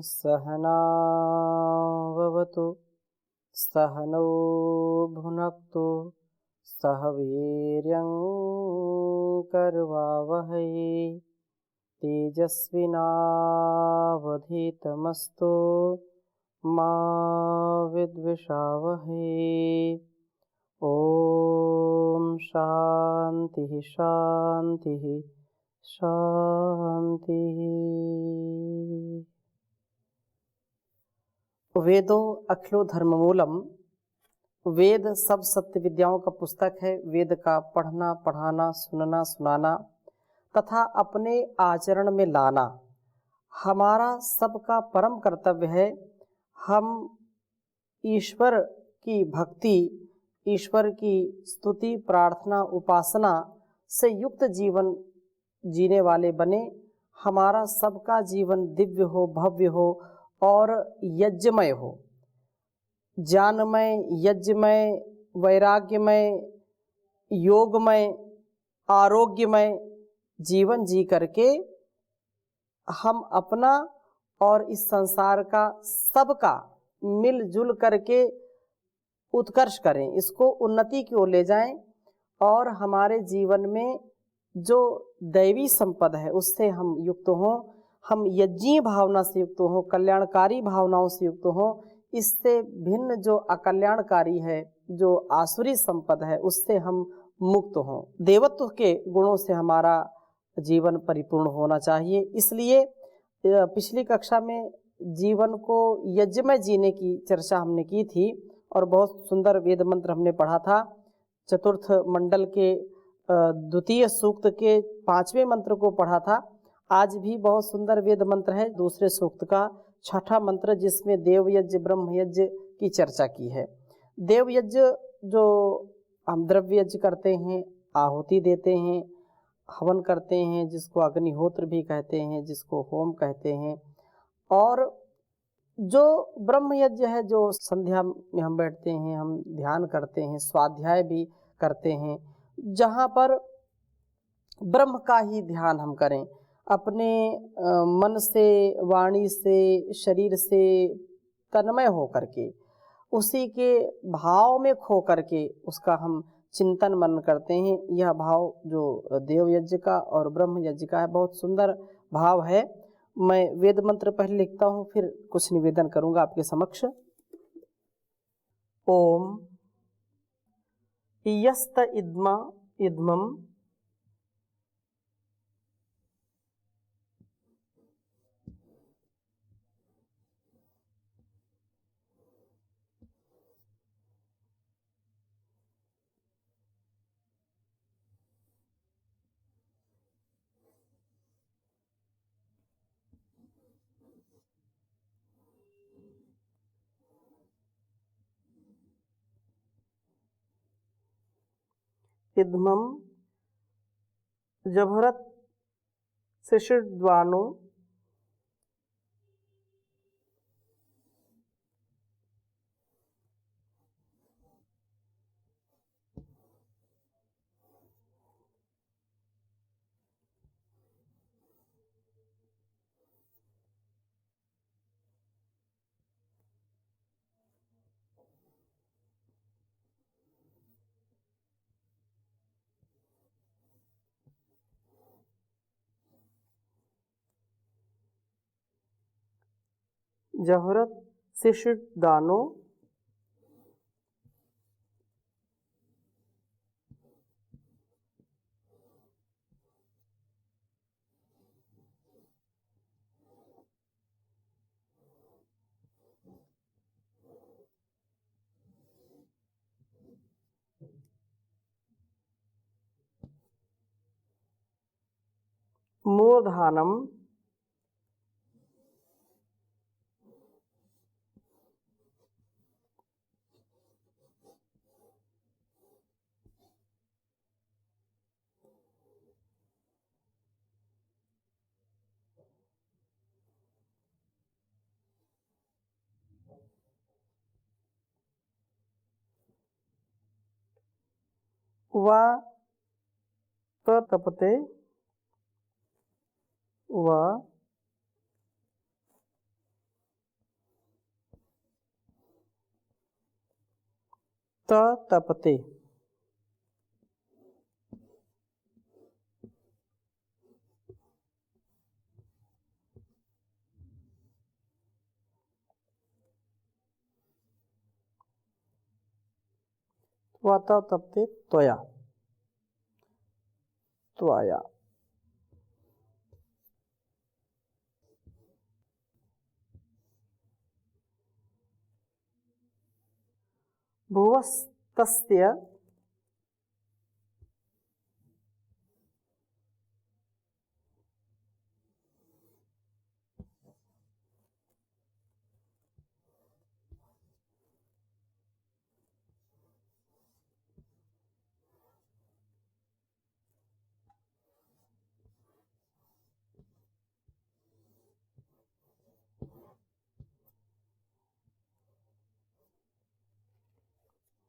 सहनाववतु सहनौ भुनक्तु सह वीर्यं करवावहै तेजस्विनावधीतमस्तु मा विद्विषावहै। ओम शांति शांति शांति। वेदो अखिलो धर्ममूलम। वेद सब सत्य विद्याओं का पुस्तक है। वेद का पढ़ना, पढ़ाना, सुनना, सुनाना तथा अपने आचरण में लाना हमारा सबका परम कर्तव्य है। हम ईश्वर की भक्ति, ईश्वर की स्तुति, प्रार्थना, उपासना से युक्त जीवन जीने वाले बने। हमारा सबका जीवन दिव्य हो, भव्य हो और यज्ञमय हो, ज्ञानमय, यज्ञमय, वैराग्यमय, योगमय, आरोग्यमय जीवन जी करके हम अपना और इस संसार का सबका मिलजुल करके उत्कर्ष करें, इसको उन्नति की ओर ले जाएं और हमारे जीवन में जो दैवी संपद है उससे हम युक्त हों, हम यज्ञीय भावना से युक्त हों, कल्याणकारी भावनाओं से युक्त हों। इससे भिन्न जो अकल्याणकारी है, जो आसुरी संपद है, उससे हम मुक्त हों। देवत्व के गुणों से हमारा जीवन परिपूर्ण होना चाहिए। इसलिए पिछली कक्षा में जीवन को यज्ञमय जीने की चर्चा हमने की थी और बहुत सुंदर वेद मंत्र हमने पढ़ा था। चतुर्थ मंडल के द्वितीय सूक्त के 5वें मंत्र को पढ़ा था। आज भी बहुत सुंदर वेद मंत्र है, दूसरे सूक्त का 6ठा मंत्र, जिसमें देव यज्ञ, ब्रह्म यज्ञ की चर्चा की है। देव यज्ञ जो हम द्रव्य यज्ञ करते हैं, आहुति देते हैं, हवन करते हैं, जिसको अग्निहोत्र भी कहते हैं, जिसको होम कहते हैं। और जो ब्रह्म यज्ञ है, जो संध्या में हम बैठते हैं, हम ध्यान करते हैं, स्वाध्याय भी करते हैं, जहाँ पर ब्रह्म का ही ध्यान हम करें, अपने मन से, वाणी से, शरीर से तन्मय हो करके, उसी के भाव में खो करके उसका हम चिंतन मनन करते हैं। यह भाव जो देव यज्ञ का और ब्रह्म यज्ञ का है, बहुत सुंदर भाव है। मैं वेद मंत्र पहले लिखता हूँ, फिर कुछ निवेदन करूँगा आपके समक्ष। ओम यस्त इद्मा इद्मम इद्मम जभरत शिशिरद्वानो जहरत शिशिरदानो मूर्धानम वा तपते वा तपते, तपते त्वया, त्वया। भुवस्तस्य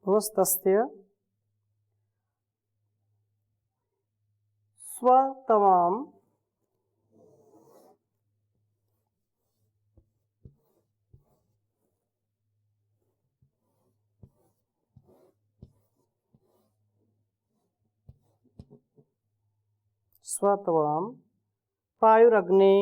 भुवस्तस्य स्वतमाम स्वतवाम पायुरग्ने,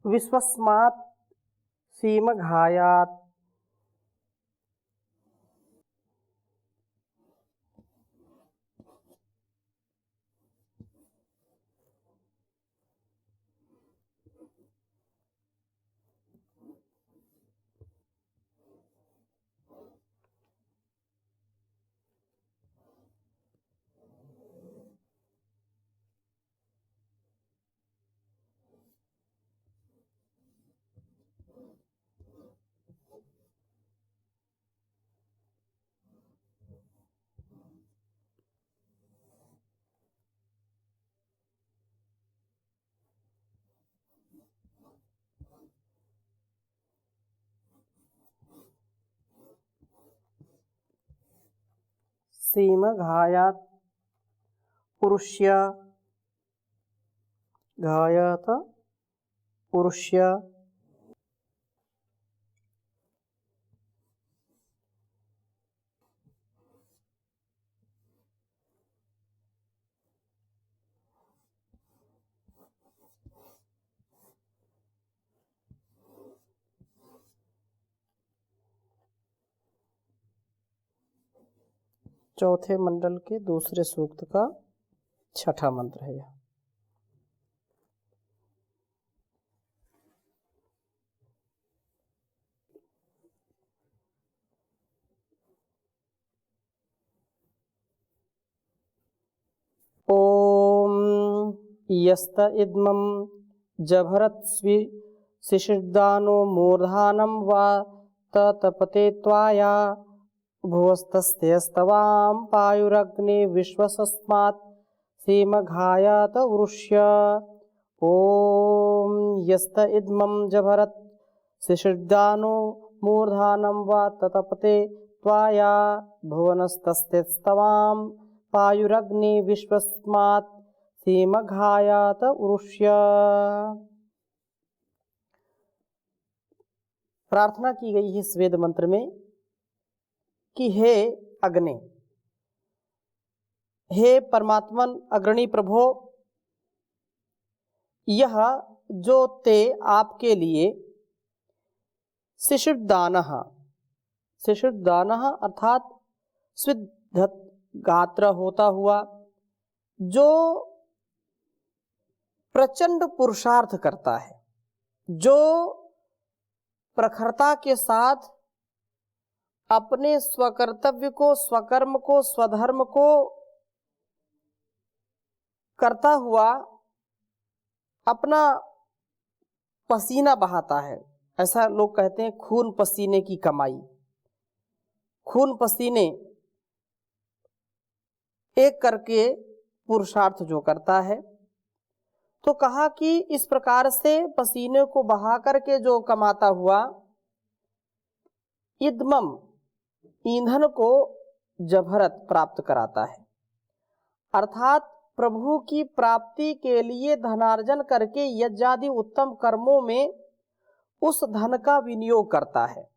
विश्वस्मात् सीमघायात्, सीमघायात् पुरुष्य, घायात पुरुष्य, चौथे मंडल के दूसरे सूक्त का छठा मंत्र है यह। ओम यस्त इद्मं जभरत शिशिर्दानो मूर्धानं वा तपते त्वाया भुवस्तस्यस्तवां पायुरग्ने विश्वसस्मात् सीमघायात उरुष्य। ओम यस्त इद्मं जभरत शिशिर्दानो मूर्धानं वा तपते त्वाया भुवनस्तस्यस्तवां पायुरग्ने विश्वस्मात् सीमघायात उरुष्य। प्रार्थना की गई है इस वेद मंत्र में कि हे अग्नि, हे परमात्मन अग्रणी प्रभो, यह जो ते आपके लिए शिशिर्दानः, शिशिर्दानः अर्थात स्विद्धत गात्र होता हुआ, जो प्रचंड पुरुषार्थ करता है, जो प्रखरता के साथ अपने स्वकर्तव्य को, स्वकर्म को, स्वधर्म को करता हुआ अपना पसीना बहाता है। ऐसा लोग कहते हैं खून पसीने की कमाई, खून पसीने एक करके पुरुषार्थ जो करता है। तो कहा कि इस प्रकार से पसीने को बहा करके जो कमाता हुआ इदमम ईंधन को जभरत प्राप्त कराता है, अर्थात प्रभु की प्राप्ति के लिए धनार्जन करके यज्ञादि उत्तम कर्मों में उस धन का विनियोग करता है।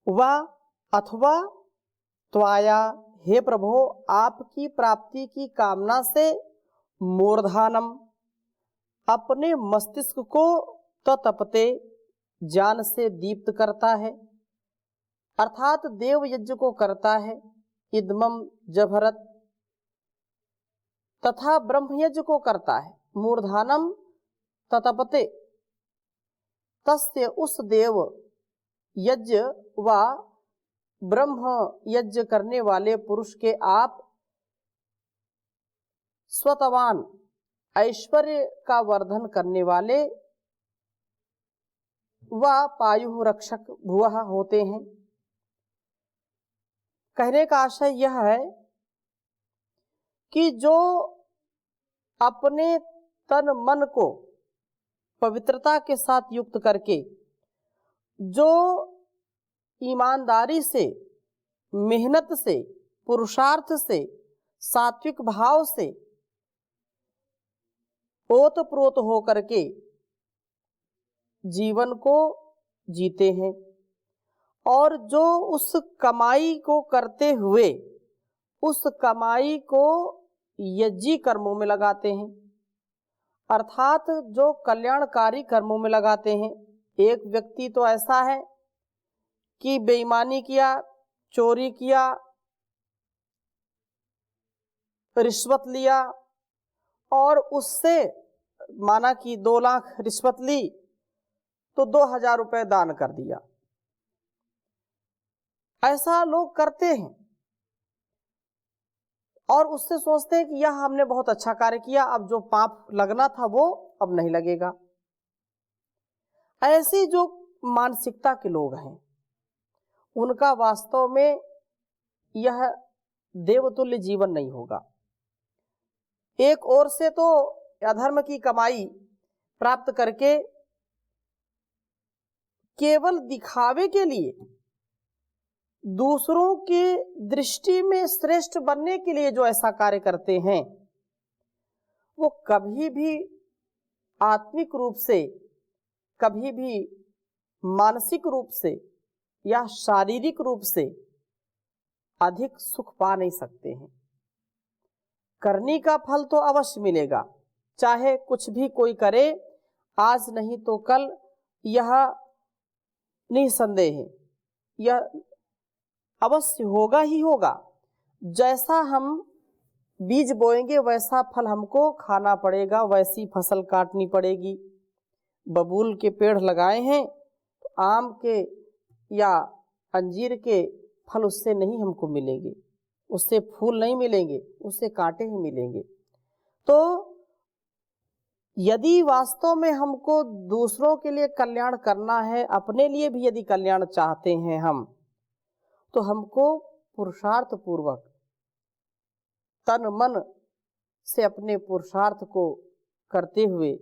वह अथवा त्वाया, हे प्रभु आपकी प्राप्ति की कामना से मूर्धानम, अपने मस्तिष्क को ततपते ज्ञान से दीप्त करता है, अर्थात देव यज्ञ को करता है। इदमम जभरत, तथा ब्रह्म यज्ञ को करता है। मूर्धानम ततपते, तस्य उस देव यज्ञ व ब्रह्म यज्ञ करने वाले पुरुष के आप स्वतवान ऐश्वर्य का वर्धन करने वाले व पायु रक्षक भुवः होते हैं। कहने का आशय यह है कि जो अपने तन मन को पवित्रता के साथ युक्त करके, जो ईमानदारी से, मेहनत से, पुरुषार्थ से, सात्विक भाव से ओतप्रोत होकर के जीवन को जीते हैं, और जो उस कमाई को करते हुए उस कमाई को यज्ञी कर्मों में लगाते हैं, अर्थात जो कल्याणकारी कर्मों में लगाते हैं। एक व्यक्ति तो ऐसा है कि बेईमानी किया, चोरी किया, रिश्वत लिया और उससे माना कि 2 लाख रिश्वत ली तो 2000 रुपए दान कर दिया। ऐसा लोग करते हैं और उससे सोचते हैं कि यह हमने बहुत अच्छा कार्य किया, अब जो पाप लगना था वो अब नहीं लगेगा। ऐसी जो मानसिकता के लोग हैं उनका वास्तव में यह देवतुल्य जीवन नहीं होगा। एक ओर से तो अधर्म की कमाई प्राप्त करके केवल दिखावे के लिए, दूसरों की दृष्टि में श्रेष्ठ बनने के लिए जो ऐसा कार्य करते हैं, वो कभी भी आत्मिक रूप से, कभी भी मानसिक रूप से या शारीरिक रूप से अधिक सुख पा नहीं सकते हैं। करनी का फल तो अवश्य मिलेगा, चाहे कुछ भी कोई करे, आज नहीं तो कल यह निसंदेह है, यह अवश्य होगा ही होगा। जैसा हम बीज बोएंगे वैसा फल हमको खाना पड़ेगा, वैसी फसल काटनी पड़ेगी। बबूल के पेड़ लगाए हैं तो आम के या अंजीर के फल उससे नहीं हमको मिलेंगे, उससे फूल नहीं मिलेंगे, उससे कांटे ही मिलेंगे। तो यदि वास्तव में हमको दूसरों के लिए कल्याण करना है, अपने लिए भी यदि कल्याण चाहते हैं हम, तो हमको पुरुषार्थ पूर्वक तन मन से अपने पुरुषार्थ को करते हुए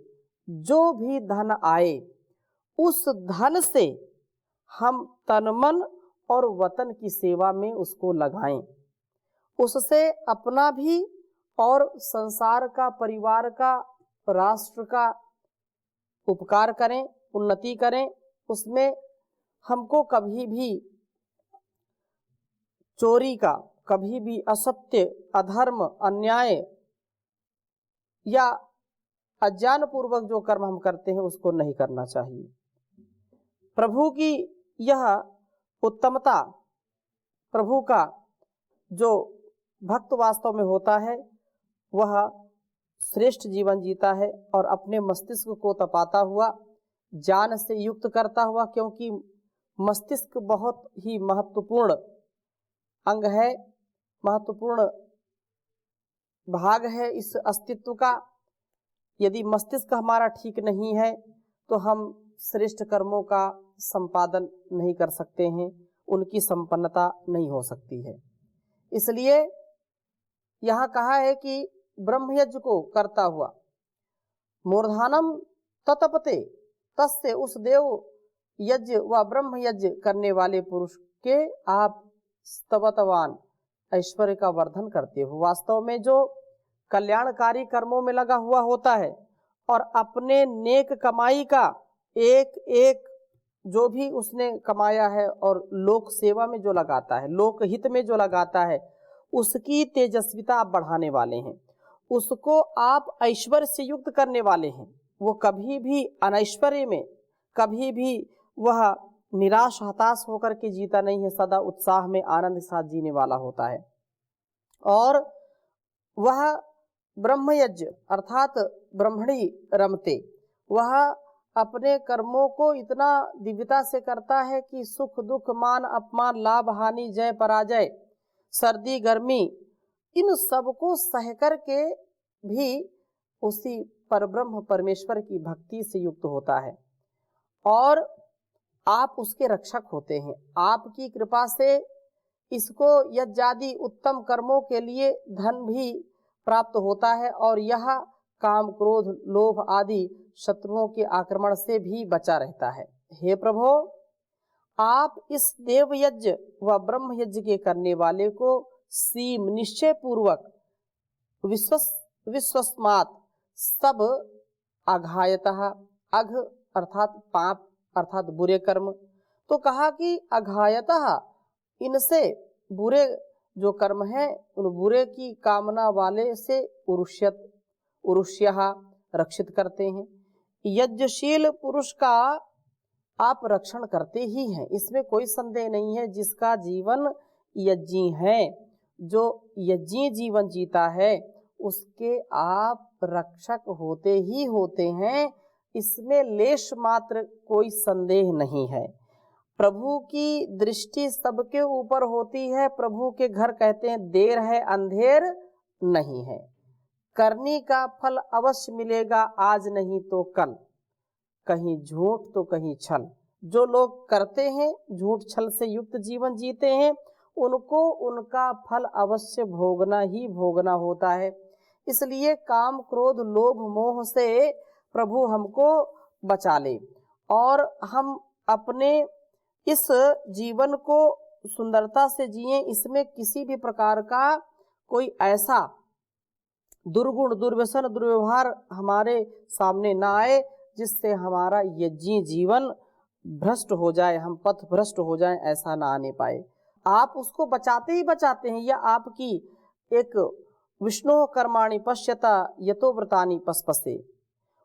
जो भी धन आए, उस धन से हम तन मन और वतन की सेवा में उसको लगाएं। उससे अपना भी और संसार का, परिवार का, राष्ट्र का उपकार करें, उन्नति करें। उसमें हमको कभी भी चोरी का, कभी भी असत्य, अधर्म, अन्याय या अज्ञान पूर्वक जो कर्म हम करते हैं उसको नहीं करना चाहिए। प्रभु की यह उत्तमता, प्रभु का जो भक्त वास्तव में होता है वह श्रेष्ठ जीवन जीता है और अपने मस्तिष्क को तपाता हुआ, ज्ञान से युक्त करता हुआ, क्योंकि मस्तिष्क बहुत ही महत्वपूर्ण अंग है, महत्वपूर्ण भाग है इस अस्तित्व का। यदि मस्तिष्क हमारा ठीक नहीं है तो हम श्रेष्ठ कर्मों का संपादन नहीं कर सकते हैं, उनकी संपन्नता नहीं हो सकती है। इसलिए यहाँ कहा है कि ब्रह्म यज्ञ को करता हुआ मूर्धानम ततपते, तस्य उस देव यज्ञ व ब्रह्म यज्ञ करने वाले पुरुष के आप स्तवतवान ऐश्वर्य का वर्धन करते हो। वास्तव में जो कल्याणकारी कर्मों में लगा हुआ होता है और अपने नेक कमाई का एक एक जो भी उसने कमाया है और लोक सेवा में जो लगाता है, लोक हित में जो लगाता है, उसकी तेजस्विता आप बढ़ाने वाले हैं, उसको आप ऐश्वर्य से युक्त करने वाले हैं। वो कभी भी अनैश्वर्य में, कभी भी वह निराश हताश होकर के जीता नहीं है, सदा उत्साह में आनंद के साथ जीने वाला होता है। और वह ब्रह्मयज्ञ अर्थात ब्रह्मणी रमते, वह अपने कर्मों को इतना दिव्यता से करता है कि सुख दुख मान अपमान लाभ हानि जय पराजय सर्दी गर्मी इन सबको सह कर के भी उसी परब्रह्म परमेश्वर की भक्ति से युक्त होता है और आप उसके रक्षक होते हैं। आपकी कृपा से इसको यज्ञादि उत्तम कर्मों के लिए धन भी प्राप्त होता है और यह काम क्रोध लोभ आदि शत्रुओं के आक्रमण से भी बचा रहता है। हे प्रभु, आप इस देव यज्ञ व ब्रह्म यज्ञ के करने वाले को सीम निश्चय पूर्वक विश्वस्मात् सब अघायतः, अघ अर्थात पाप अर्थात बुरे कर्म, तो कहा कि अघायतः इनसे बुरे जो कर्म है उन बुरे की कामना वाले से उरुष्यः रक्षित करते हैं। यज्ञशील पुरुष का आप रक्षण करते ही हैं, इसमें कोई संदेह नहीं है। जिसका जीवन यज्ञी है, जो यज्ञी जीवन जीता है, उसके आप रक्षक होते ही होते हैं, इसमें लेश मात्र कोई संदेह नहीं है। प्रभु की दृष्टि सबके ऊपर होती है। प्रभु के घर कहते हैं देर है अंधेर नहीं है, करनी का फल अवश्य मिलेगा, आज नहीं तो कल, कहीं झूठ तो कहीं छल। जो लोग करते हैं झूठ छल से युक्त जीवन जीते हैं, उनको उनका फल अवश्य भोगना ही भोगना होता है। इसलिए काम क्रोध लोभ मोह से प्रभु हमको बचा ले और हम अपने इस जीवन को सुंदरता से जिए। इसमें किसी भी प्रकार का कोई ऐसा दुर्गुण दुर्व्यसन दुर्व्यवहार हमारे सामने ना आए जिससे हमारा यज्ञी जीवन भ्रष्ट हो जाए, हम पथ भ्रष्ट हो जाए, ऐसा ना आने पाए। आप उसको बचाते ही बचाते हैं। यह आपकी एक विष्णु कर्माणि पश्यता यतो व्रतानि पस्पसे,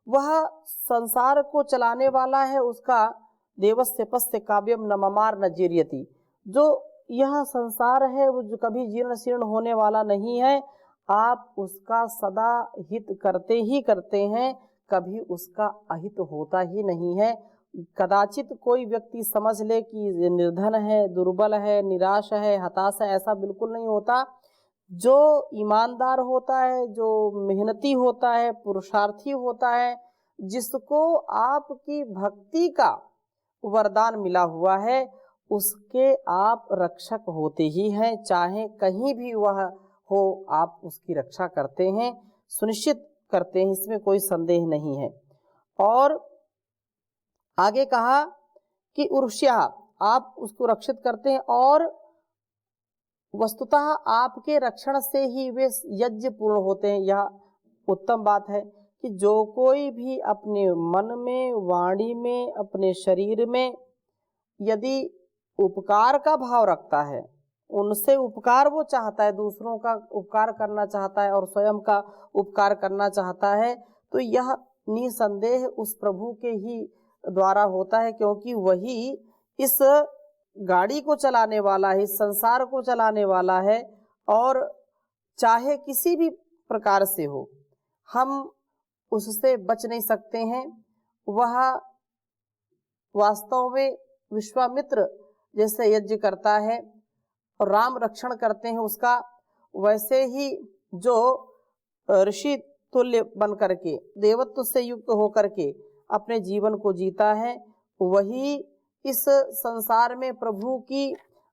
वह संसार को चलाने वाला है, उसका देवस्य पस्य काव्यम न ममार न जीर्यति। जो यह संसार है वो जो कभी जीर्ण शीर्ण होने वाला नहीं है, आप उसका सदा हित करते ही करते हैं, कभी उसका अहित होता ही नहीं है। कदाचित कोई व्यक्ति समझ ले कि निर्धन है, दुर्बल है, निराश है, हताश है, ऐसा बिल्कुल नहीं होता। जो ईमानदार होता है, जो मेहनती होता है, पुरुषार्थी होता है, जिसको आपकी भक्ति का वरदान मिला हुआ है, उसके आप रक्षक होते ही हैं। चाहे कहीं भी वह हो, आप उसकी रक्षा करते हैं, सुनिश्चित करते हैं, इसमें कोई संदेह नहीं है। और आगे कहा कि उर्ष्या, आप उसको रक्षित करते हैं और वस्तुतः आपके रक्षण से ही वे यज्ञ पूर्ण होते हैं। यह उत्तम बात है कि जो कोई भी अपने मन में, वाणी में, अपने शरीर में यदि उपकार का भाव रखता है, उनसे उपकार वो चाहता है, दूसरों का उपकार करना चाहता है और स्वयं का उपकार करना चाहता है, तो यह निसंदेह उस प्रभु के ही द्वारा होता है, क्योंकि वही इस गाड़ी को चलाने वाला है, इस संसार को चलाने वाला है। और चाहे किसी भी प्रकार से हो, हम उससे बच नहीं सकते हैं। वह वास्तव में विश्वामित्र जैसे यज्ञ करता है और राम रक्षण करते हैं उसका, वैसे ही जो ऋषि तुल्य बन करके देवत्व से युक्त होकर के अपने जीवन को जीता है, वही इस संसार में प्रभु की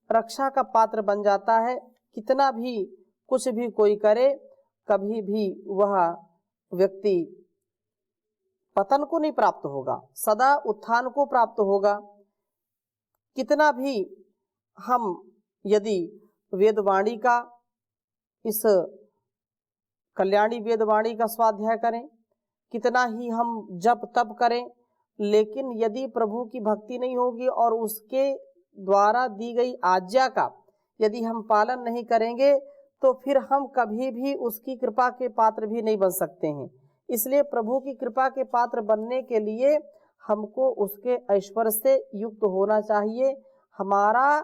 रक्षा का पात्र बन जाता है। कितना भी कुछ भी कोई करे, कभी भी वह व्यक्ति पतन को नहीं प्राप्त होगा, सदा उत्थान को प्राप्त होगा। कितना भी हम यदि वेदवाणी का, इस कल्याणी वेदवाणी का स्वाध्याय करें, कितना ही हम जप तप करें, लेकिन यदि प्रभु की भक्ति नहीं होगी और उसके द्वारा दी गई आज्ञा का यदि हम पालन नहीं करेंगे तो फिर हम कभी भी उसकी कृपा के पात्र भी नहीं बन सकते हैं। इसलिए प्रभु की कृपा के पात्र बनने के लिए हमको उसके ऐश्वर्य से युक्त होना चाहिए। हमारा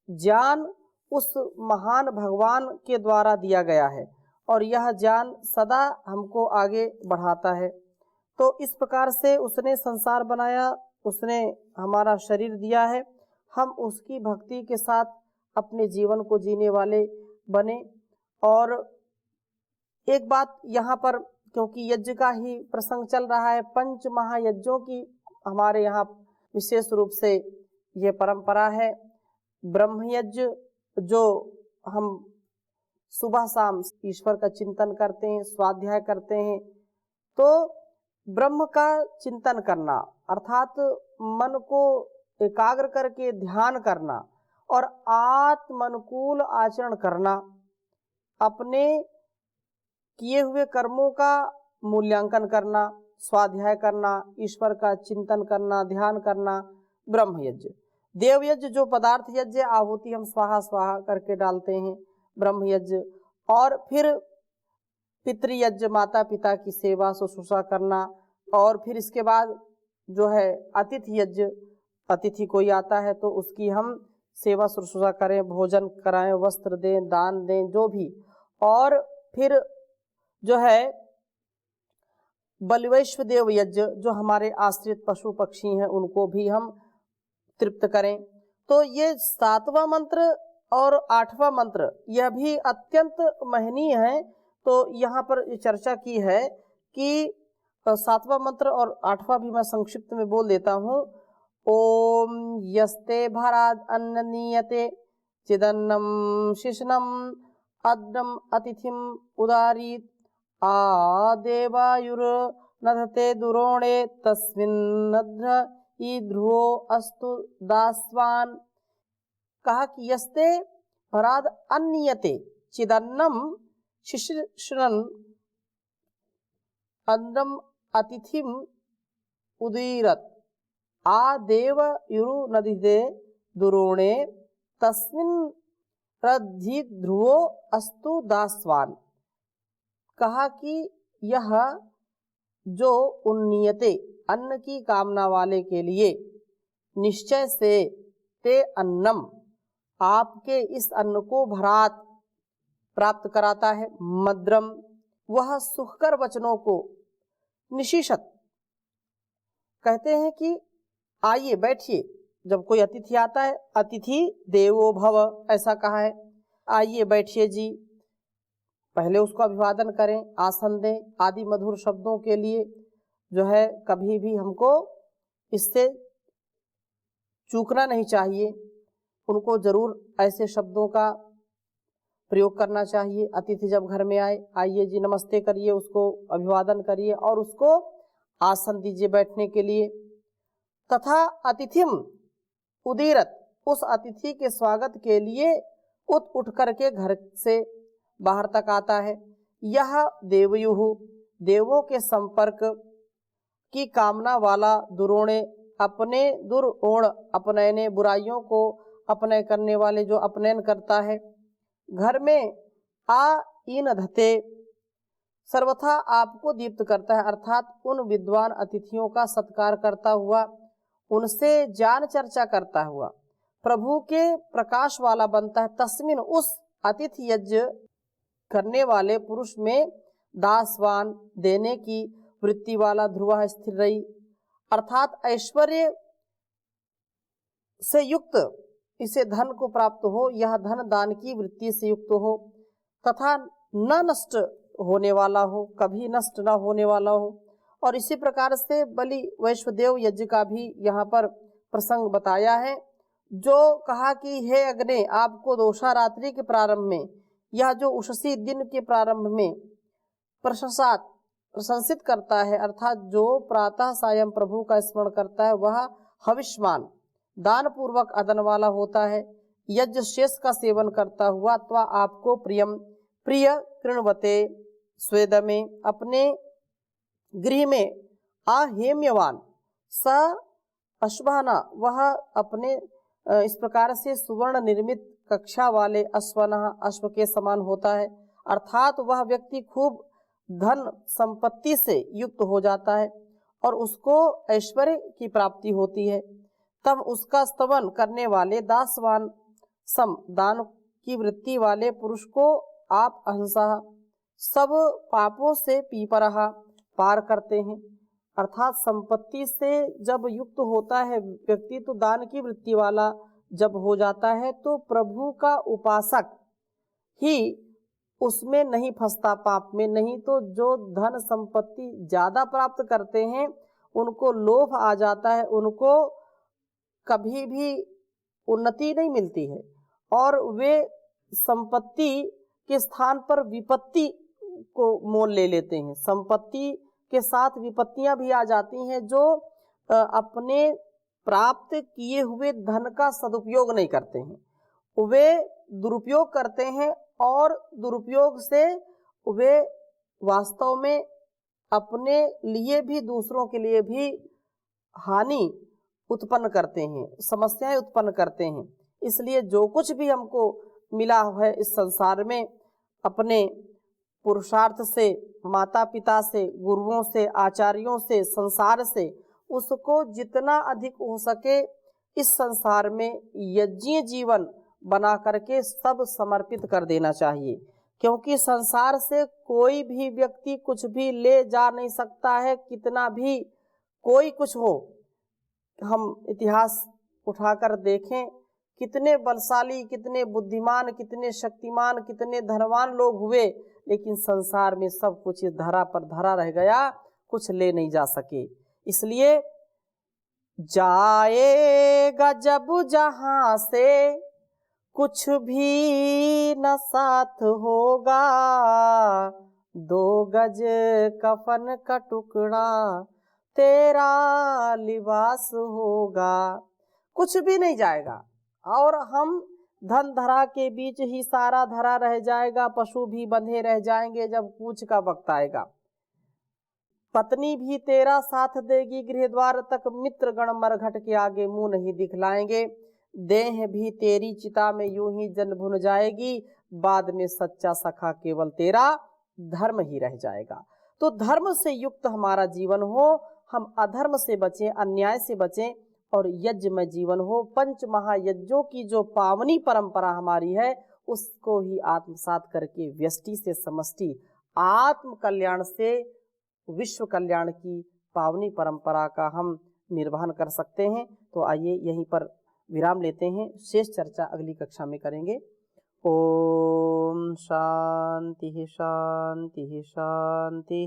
ज्ञान उस महान भगवान के द्वारा दिया गया है और यह ज्ञान सदा हमको आगे बढ़ाता है। तो इस प्रकार से उसने संसार बनाया, उसने हमारा शरीर दिया है, हम उसकी भक्ति के साथ अपने जीवन को जीने वाले बने। और एक बात यहाँ पर, क्योंकि यज्ञ का ही प्रसंग चल रहा है, पंच महायज्ञों की हमारे यहाँ विशेष रूप से ये परंपरा है। ब्रह्म यज्ञ जो हम सुबह शाम ईश्वर का चिंतन करते हैं, स्वाध्याय करते हैं, तो ब्रह्म का चिंतन करना अर्थात मन को एकाग्र करके ध्यान करना और आत्मनुकूल आचरण करना, अपने किए हुए कर्मों का मूल्यांकन करना, स्वाध्याय करना, ईश्वर का चिंतन करना, ध्यान करना, ब्रह्म यज्ञ। देव यज्ञ जो पदार्थ यज्ञ, आहुति हम स्वाहा स्वाहा करके डालते हैं, ब्रह्म यज्ञ। और फिर पितृयज्ञ, माता पिता की सेवा शुश्रूषा करना। और फिर इसके बाद जो है अतिथि यज्ञ, अतिथि कोई आता है तो उसकी हम सेवा शुश्रूषा करें, भोजन कराएं, वस्त्र दें, दान दें, जो भी। और फिर जो है बलिवैश्व देव यज्ञ, जो हमारे आश्रित पशु पक्षी हैं उनको भी हम तृप्त करें। तो ये 7वां मंत्र और 8वां मंत्र यह भी अत्यंत महनीय है। तो यहाँ पर चर्चा की है कि 7वां मंत्र और 8वां भी मैं संक्षिप्त में बोल देता हूँ। ओम यस्ते भराद अन्न नीयते चिदन्नम शिशनम अद्रम अतिथिम उदारीत आ देवायुर नधते दुरोणे तस्मिन्नद्र ध्रुवो अस्तु दास्वान। कहा कि यस्ते भराद अन्नियते चिदन्नम शिश्रन अन्नम अतिथिम उदीरत आ देव युरु नदिदे दुरोणे तस्मिन रद्धि ध्रुवो अस्तु दास्वान। कहा कि यह जो उन्नियते अन्न की कामना वाले के लिए निश्चय से ते अन्नम आपके इस अन्न को भरात प्राप्त कराता है, मद्रम वह सुखकर वचनों को, निशिषत कहते हैं कि आइए बैठिए। जब कोई अतिथि आता है, अतिथि देवो भव ऐसा कहा है, आइए बैठिए जी, पहले उसको अभिवादन करें, आसन दें, आदि मधुर शब्दों के लिए जो है कभी भी हमको इससे चूकना नहीं चाहिए। उनको जरूर ऐसे शब्दों का प्रयोग करना चाहिए। अतिथि जब घर में आए, आइए जी नमस्ते करिए, उसको अभिवादन करिए और उसको आसन दीजिए बैठने के लिए। तथा अतिथिम उदीरत उस अतिथि के स्वागत के लिए उठ करके घर से बाहर तक आता है। यह देवयुः देवों के संपर्क की कामना वाला, दुरोणे अपने दुरोण अपनयने बुराइयों को अपनय करने वाले, जो अपनयन करता है। घर में आ इन धते सर्वथा आपको दीप्त करता है, अर्थात उन विद्वान अतिथियों का सत्कार करता हुआ, उनसे ज्ञान चर्चा करता हुआ प्रभु के प्रकाश वाला बनता है। तस्मिन उस अतिथि यज्ञ करने वाले पुरुष में दासवान देने की वृत्ति वाला ध्रुव स्थिर रही, अर्थात ऐश्वर्य से युक्त इसे धन को प्राप्त हो, यह धन दान की वृत्ति से युक्त हो तथा न नष्ट होने वाला हो, कभी नष्ट न होने वाला हो। और इसी प्रकार से बलि वैश्वदेव यज्ञ का भी यहाँ पर प्रसंग बताया है, जो कहा कि हे अग्नि, आपको दोषा रात्रि के प्रारंभ में, यह जो उषसी दिन के प्रारंभ में प्रशंसित करता है, अर्थात जो प्रातः सायं प्रभु का स्मरण करता है, वह हविष्मान दान पूर्वक अदन वाला होता है। यज्ञ शेष का सेवन करता हुआ त्वा आपको प्रियम प्रिय कृणवते स्वेद में अपने गृह में आहेम्यवान स अश्वाना वह अपने इस प्रकार से सुवर्ण निर्मित कक्षा वाले अश्वनः अश्व के समान होता है। अर्थात वह व्यक्ति खूब धन संपत्ति से युक्त हो जाता है और उसको ऐश्वर्य की प्राप्ति होती है। तब उसका स्तवन करने वाले दासवान सम दान की वृत्ति वाले पुरुष को आप अहंसा सब पापों से पीपरहा पार करते हैं। अर्थात संपत्ति से जब युक्त होता है व्यक्ति तो दान की वृत्ति वाला जब हो जाता है तो प्रभु का उपासक ही उसमें नहीं फंसता, पाप में नहीं। तो जो धन संपत्ति ज्यादा प्राप्त करते हैं उनको लोभ आ जाता है, उनको कभी भी उन्नति नहीं मिलती है और वे संपत्ति के स्थान पर विपत्ति को मोल ले लेते हैं। संपत्ति के साथ विपत्तियां भी आ जाती हैं जो अपने प्राप्त किए हुए धन का सदुपयोग नहीं करते हैं, वे दुरुपयोग करते हैं और दुरुपयोग से वे वास्तव में अपने लिए भी दूसरों के लिए भी हानि उत्पन्न करते हैं, समस्याएं उत्पन्न करते हैं। इसलिए जो कुछ भी हमको मिला है इस संसार में अपने पुरुषार्थ से, माता पिता से, गुरुओं से, आचार्यों से, संसार से, उसको जितना अधिक हो सके इस संसार में यज्ञीय जीवन बना करके सब समर्पित कर देना चाहिए। क्योंकि संसार से कोई भी व्यक्ति कुछ भी ले जा नहीं सकता है, कितना भी कोई कुछ हो। हम इतिहास उठाकर देखें कितने बलशाली, कितने बुद्धिमान, कितने शक्तिमान, कितने धनवान लोग हुए, लेकिन संसार में सब कुछ इस धरा पर धरा रह गया, कुछ ले नहीं जा सके। इसलिए जाएगा जब जहां से कुछ भी न साथ होगा, 2 गज कफन का टुकड़ा तेरा लिबास होगा। कुछ भी नहीं जाएगा और हम धन धरा के बीच ही सारा धरा रह जाएगा, पशु भी बंधे रह जाएंगे जब कूच का वक्त आएगा। पत्नी भी तेरा साथ देगी गृह द्वार तक, मित्र गण मरघट के आगे मुंह नहीं दिखलाएंगे। देह भी तेरी चिता में यूं ही जल भुन जाएगी, बाद में सच्चा सखा केवल तेरा धर्म ही रह जाएगा। तो धर्म से युक्त हमारा जीवन हो, हम अधर्म से बचें, अन्याय से बचें और यज्ञमय जीवन हो। 5 महायज्ञों की जो पावनी परंपरा हमारी है उसको ही आत्मसात करके व्यष्टि से समष्टि, आत्म कल्याण से विश्व कल्याण की पावनी परंपरा का हम निर्वहन कर सकते हैं। तो आइए यहीं पर विराम लेते हैं, शेष चर्चा अगली कक्षा में करेंगे। ओम शांति शांति शांति।